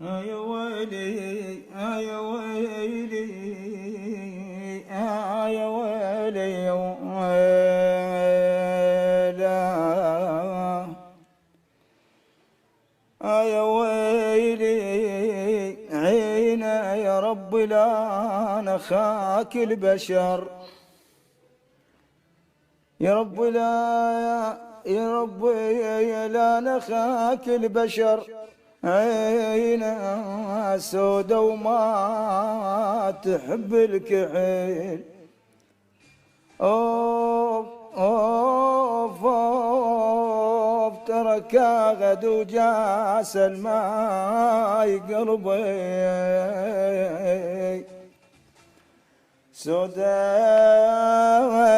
يا ويلي يا ويلي يا ويلي يا ويلا يا ويلي عينا يا رب لا نخاك البشر يا رب يا رب لا نخاك البشر عينا سودا وما تحب الكحيل أوف أوف أوف ترك غد وجاس الماي قلبي سودا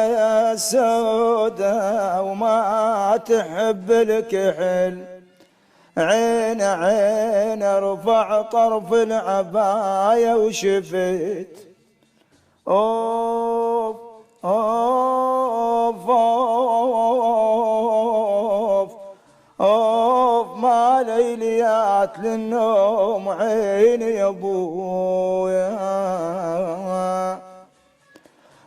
يا سودا وما تحب الكحل عين عين رفع طرف العباية وشفت أوف أوف أوف أوف ما ليليات للنوم عيني يا أبويا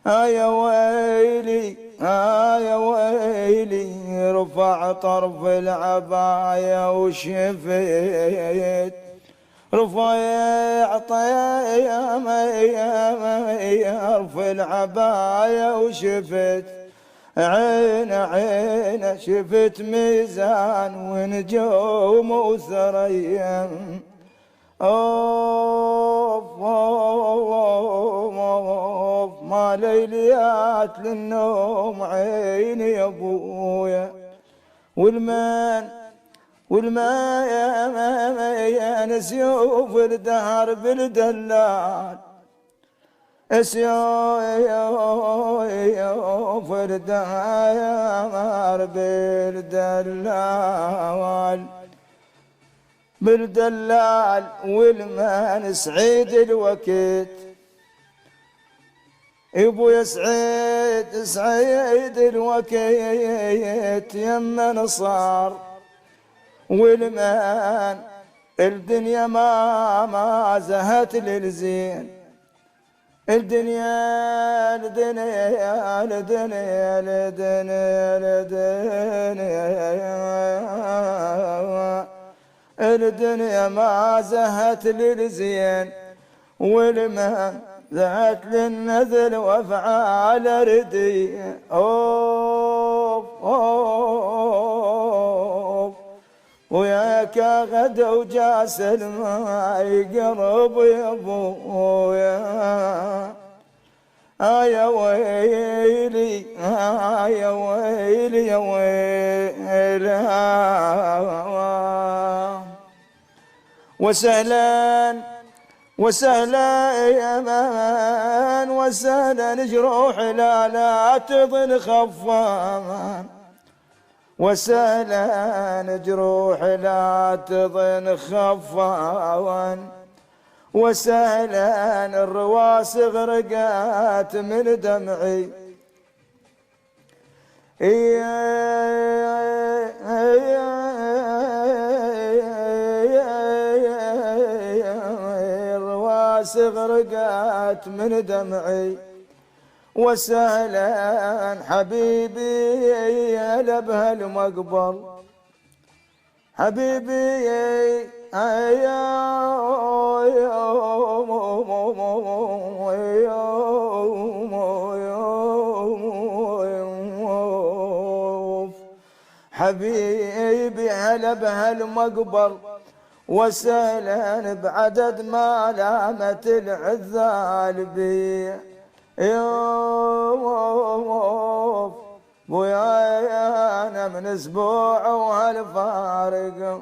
يا ويلي يا ويلي رفع طرف العباية وشفيت رفيع طيام يرفع العباية وشفت عين عين شفت ميزان ونجوم وثريا أوف أوف أوف ما ليليات للنوم عيني يا أبويا والما سيوف الدهر بالدلال سيوف الدهر بالدلال والمان سعيد الوكيت ابو سعيد سعيد الوكيت يمن صار والمان الدنيا ما زهت للزين الدنيا الدنيا الدنيا الدنيا الدنيا ما زهت للزين والمان ذات للنذل وافعال ردي اوف اوف وياك غد وجاس الماي قرب يا ابويا يا ويلي يا ويلي يا ويلي وسهلا وسهلا يا مان وسهلا جروح لا تظن خفان وسهلا جروح لا تظن خفان وسهلا الرواس غرقات من دمعي الرواس غرقات من دمعي وسهلا حبيبي يا لبها المقبل حبيبي يا حبيبي هلا بهالمقبر وسهلا بعدد ما لامت العذال بي يوف بويا انا من اسبوع وهالفارق